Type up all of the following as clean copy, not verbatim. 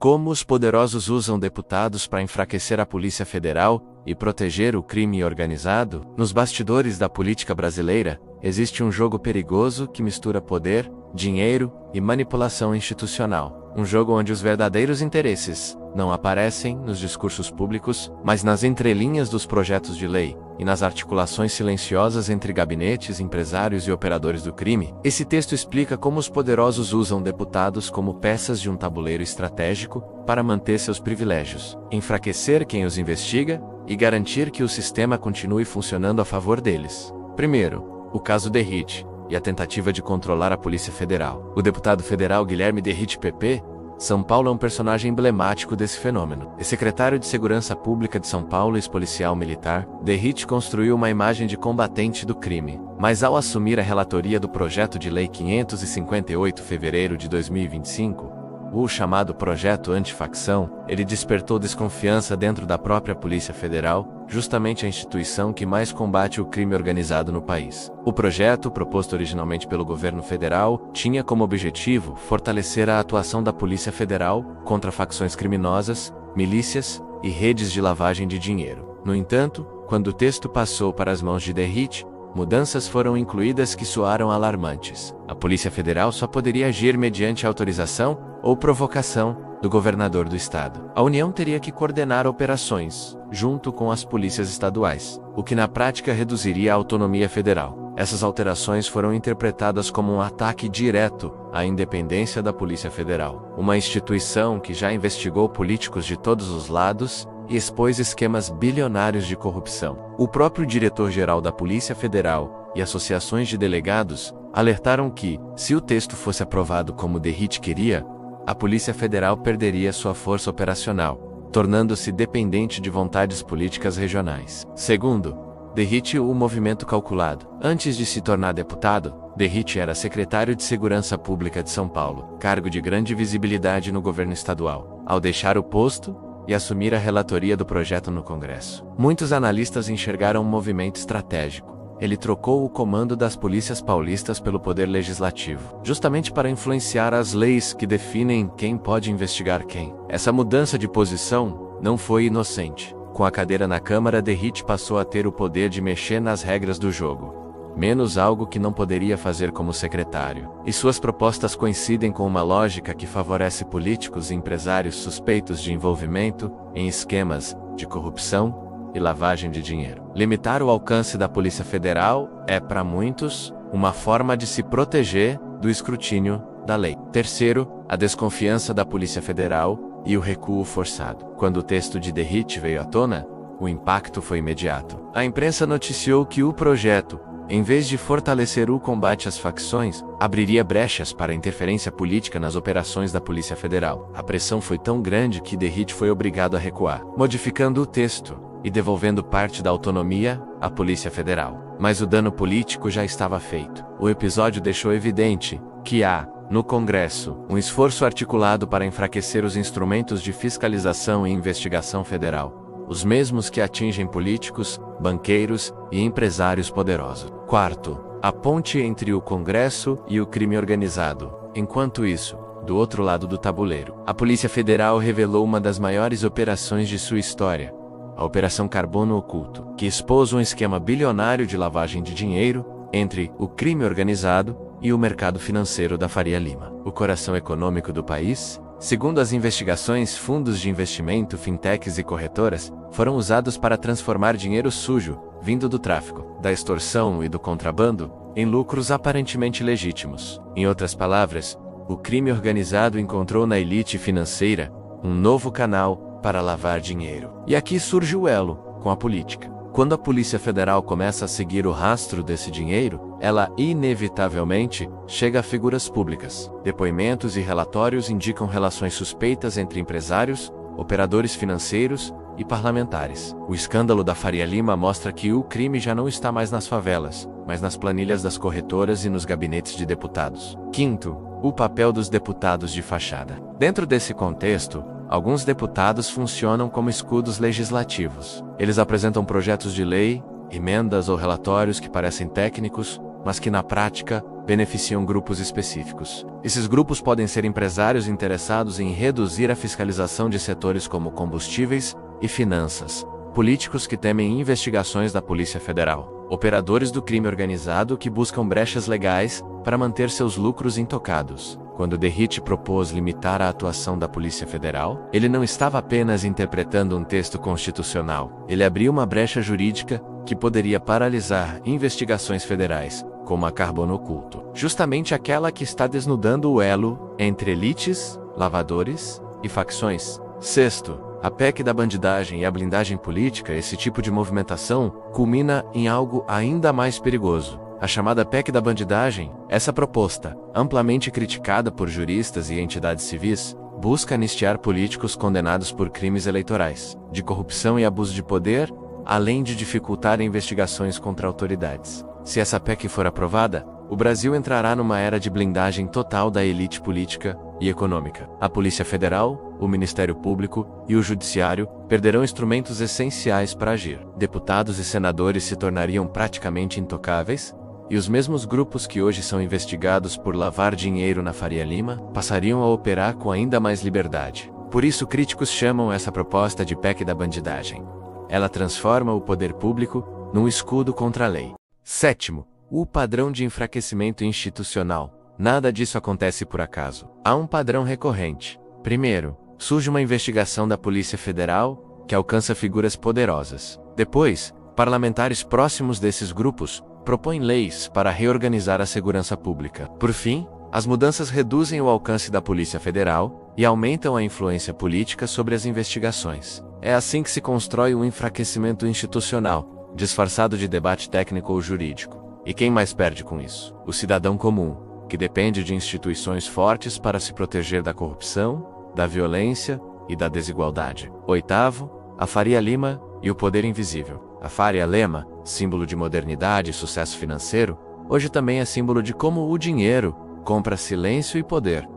Como os poderosos usam deputados para enfraquecer a Polícia Federal e proteger o crime organizado? Nos bastidores da política brasileira, existe um jogo perigoso que mistura poder, dinheiro e manipulação institucional. Um jogo onde os verdadeiros interesses não aparecem nos discursos públicos, mas nas entrelinhas dos projetos de lei e nas articulações silenciosas entre gabinetes, empresários e operadores do crime. Esse texto explica como os poderosos usam deputados como peças de um tabuleiro estratégico para manter seus privilégios, enfraquecer quem os investiga e garantir que o sistema continue funcionando a favor deles. Primeiro, o caso Derrite e a tentativa de controlar a Polícia Federal. O deputado federal Guilherme Derrite PP, São Paulo é um personagem emblemático desse fenômeno. Secretário de Segurança Pública de São Paulo e ex-policial militar, Derrite construiu uma imagem de combatente do crime. Mas ao assumir a relatoria do projeto de lei 558 de fevereiro de 2025, o chamado Projeto Antifacção, ele despertou desconfiança dentro da própria Polícia Federal, justamente a instituição que mais combate o crime organizado no país. O projeto, proposto originalmente pelo governo federal, tinha como objetivo fortalecer a atuação da Polícia Federal contra facções criminosas, milícias e redes de lavagem de dinheiro. No entanto, quando o texto passou para as mãos de Derrite, mudanças foram incluídas que soaram alarmantes. A Polícia Federal só poderia agir mediante autorização ou provocação do governador do estado. A União teria que coordenar operações, junto com as polícias estaduais, o que na prática reduziria a autonomia federal. Essas alterações foram interpretadas como um ataque direto à independência da Polícia Federal, uma instituição que já investigou políticos de todos os lados e expôs esquemas bilionários de corrupção. O próprio diretor-geral da Polícia Federal e associações de delegados alertaram que, se o texto fosse aprovado como Derrite queria, a Polícia Federal perderia sua força operacional, tornando-se dependente de vontades políticas regionais. Segundo, Derrite o movimento calculado. Antes de se tornar deputado, Derrite era secretário de Segurança Pública de São Paulo, cargo de grande visibilidade no governo estadual. Ao deixar o posto e assumir a relatoria do projeto no Congresso, muitos analistas enxergaram um movimento estratégico. Ele trocou o comando das polícias paulistas pelo poder legislativo, justamente para influenciar as leis que definem quem pode investigar quem. Essa mudança de posição não foi inocente. Com a cadeira na Câmara, Derrite passou a ter o poder de mexer nas regras do jogo, menos algo que não poderia fazer como secretário. E suas propostas coincidem com uma lógica que favorece políticos e empresários suspeitos de envolvimento em esquemas de corrupção e lavagem de dinheiro. Limitar o alcance da Polícia Federal é, para muitos, uma forma de se proteger do escrutínio da lei. Terceiro, a desconfiança da Polícia Federal e o recuo forçado. Quando o texto de Derrite veio à tona, o impacto foi imediato. A imprensa noticiou que o projeto, em vez de fortalecer o combate às facções, abriria brechas para interferência política nas operações da Polícia Federal. A pressão foi tão grande que Derrite foi obrigado a recuar, modificando o texto e devolvendo parte da autonomia à Polícia Federal. Mas o dano político já estava feito. O episódio deixou evidente que há, no Congresso, um esforço articulado para enfraquecer os instrumentos de fiscalização e investigação federal, os mesmos que atingem políticos, banqueiros e empresários poderosos. Quarto, a ponte entre o Congresso e o crime organizado. Enquanto isso, do outro lado do tabuleiro, a Polícia Federal revelou uma das maiores operações de sua história, a Operação Carbono Oculto, que expôs um esquema bilionário de lavagem de dinheiro entre o crime organizado e o mercado financeiro da Faria Lima, o coração econômico do país. Segundo as investigações, fundos de investimento, fintechs e corretoras foram usados para transformar dinheiro sujo, vindo do tráfico, da extorsão e do contrabando, em lucros aparentemente legítimos. Em outras palavras, o crime organizado encontrou na elite financeira um novo canal para lavar dinheiro. E aqui surge o elo com a política. Quando a Polícia Federal começa a seguir o rastro desse dinheiro, ela inevitavelmente chega a figuras públicas. Depoimentos e relatórios indicam relações suspeitas entre empresários, operadores financeiros e parlamentares. O escândalo da Faria Lima mostra que o crime já não está mais nas favelas, mas nas planilhas das corretoras e nos gabinetes de deputados. Quinto, o papel dos deputados de fachada. Dentro desse contexto, alguns deputados funcionam como escudos legislativos. Eles apresentam projetos de lei, emendas ou relatórios que parecem técnicos, mas que na prática beneficiam grupos específicos. Esses grupos podem ser empresários interessados em reduzir a fiscalização de setores como combustíveis e finanças, políticos que temem investigações da Polícia Federal, operadores do crime organizado que buscam brechas legais para manter seus lucros intocados. Quando Derrite propôs limitar a atuação da Polícia Federal, ele não estava apenas interpretando um texto constitucional. Ele abriu uma brecha jurídica que poderia paralisar investigações federais, como a Carbono Oculto, justamente aquela que está desnudando o elo entre elites, lavadores e facções. Sexto, a PEC da bandidagem e a blindagem política. Esse tipo de movimentação culmina em algo ainda mais perigoso. A chamada PEC da bandidagem, essa proposta, amplamente criticada por juristas e entidades civis, busca anistiar políticos condenados por crimes eleitorais, de corrupção e abuso de poder, além de dificultar investigações contra autoridades. Se essa PEC for aprovada, o Brasil entrará numa era de blindagem total da elite política e econômica. A Polícia Federal, o Ministério Público e o Judiciário perderão instrumentos essenciais para agir. Deputados e senadores se tornariam praticamente intocáveis, e os mesmos grupos que hoje são investigados por lavar dinheiro na Faria Lima passariam a operar com ainda mais liberdade. Por isso, críticos chamam essa proposta de PEC da bandidagem. Ela transforma o poder público num escudo contra a lei. Sétimo, o padrão de enfraquecimento institucional. Nada disso acontece por acaso. Há um padrão recorrente. Primeiro, surge uma investigação da Polícia Federal que alcança figuras poderosas. Depois, parlamentares próximos desses grupos propõem leis para reorganizar a segurança pública. Por fim, as mudanças reduzem o alcance da Polícia Federal e aumentam a influência política sobre as investigações. É assim que se constrói um enfraquecimento institucional, disfarçado de debate técnico ou jurídico. E quem mais perde com isso? O cidadão comum, que depende de instituições fortes para se proteger da corrupção, da violência e da desigualdade. Oitavo, a Faria Lima e o poder invisível. A Faria Lima, símbolo de modernidade e sucesso financeiro, hoje também é símbolo de como o dinheiro compra silêncio e poder.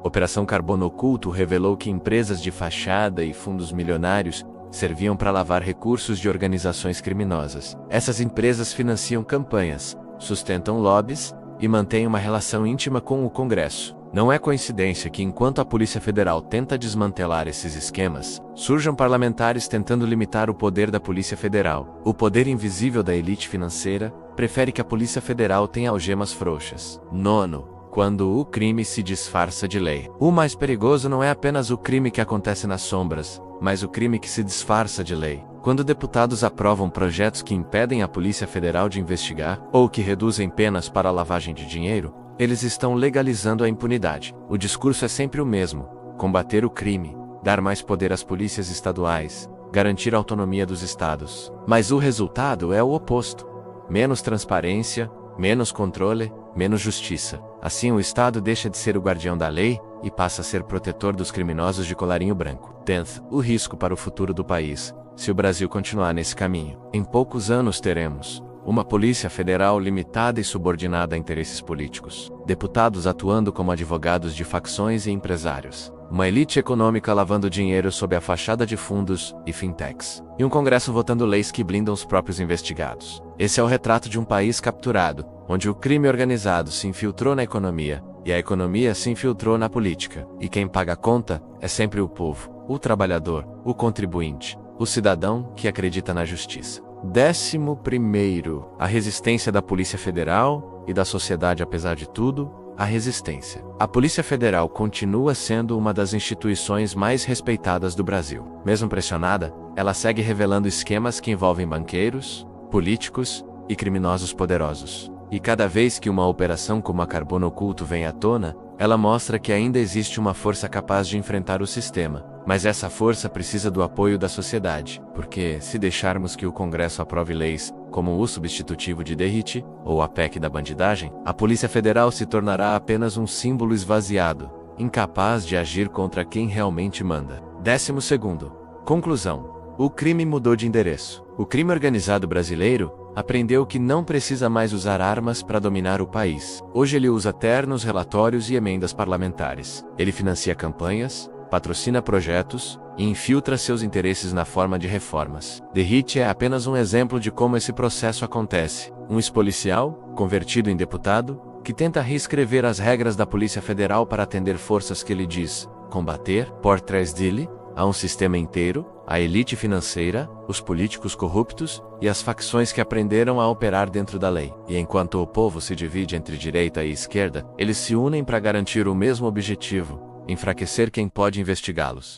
Operação Carbono Oculto revelou que empresas de fachada e fundos milionários serviam para lavar recursos de organizações criminosas. Essas empresas financiam campanhas, sustentam lobbies e mantêm uma relação íntima com o Congresso. Não é coincidência que, enquanto a Polícia Federal tenta desmantelar esses esquemas, surjam parlamentares tentando limitar o poder da Polícia Federal. O poder invisível da elite financeira prefere que a Polícia Federal tenha algemas frouxas. Nono, quando o crime se disfarça de lei. O mais perigoso não é apenas o crime que acontece nas sombras, mas o crime que se disfarça de lei. Quando deputados aprovam projetos que impedem a Polícia Federal de investigar, ou que reduzem penas para a lavagem de dinheiro, eles estão legalizando a impunidade. O discurso é sempre o mesmo: combater o crime, dar mais poder às polícias estaduais, garantir a autonomia dos estados. Mas o resultado é o oposto: menos transparência, menos controle, menos justiça. Assim, o Estado deixa de ser o guardião da lei e passa a ser protetor dos criminosos de colarinho branco. 10. O risco para o futuro do país. Se o Brasil continuar nesse caminho, em poucos anos teremos uma Polícia Federal limitada e subordinada a interesses políticos, deputados atuando como advogados de facções e empresários, uma elite econômica lavando dinheiro sob a fachada de fundos e fintechs, e um Congresso votando leis que blindam os próprios investigados. Esse é o retrato de um país capturado, onde o crime organizado se infiltrou na economia, e a economia se infiltrou na política. E quem paga a conta é sempre o povo, o trabalhador, o contribuinte, o cidadão que acredita na justiça. 11º, a resistência da Polícia Federal e da sociedade. Apesar de tudo, a resistência. A Polícia Federal continua sendo uma das instituições mais respeitadas do Brasil. Mesmo pressionada, ela segue revelando esquemas que envolvem banqueiros, políticos e criminosos poderosos. E cada vez que uma operação como a Carbono Oculto vem à tona, ela mostra que ainda existe uma força capaz de enfrentar o sistema. Mas essa força precisa do apoio da sociedade, porque se deixarmos que o Congresso aprove leis, como o substitutivo de Derrite, ou a PEC da bandidagem, a Polícia Federal se tornará apenas um símbolo esvaziado, incapaz de agir contra quem realmente manda. 12º. Conclusão. O crime mudou de endereço. O crime organizado brasileiro aprendeu que não precisa mais usar armas para dominar o país. Hoje ele usa ternos, relatórios e emendas parlamentares. Ele financia campanhas, patrocina projetos e infiltra seus interesses na forma de reformas. Derrite é apenas um exemplo de como esse processo acontece. Um ex-policial, convertido em deputado, que tenta reescrever as regras da Polícia Federal para atender forças que ele diz combater. Por trás dele, há um sistema inteiro, a elite financeira, os políticos corruptos e as facções que aprenderam a operar dentro da lei. E enquanto o povo se divide entre direita e esquerda, eles se unem para garantir o mesmo objetivo: enfraquecer quem pode investigá-los.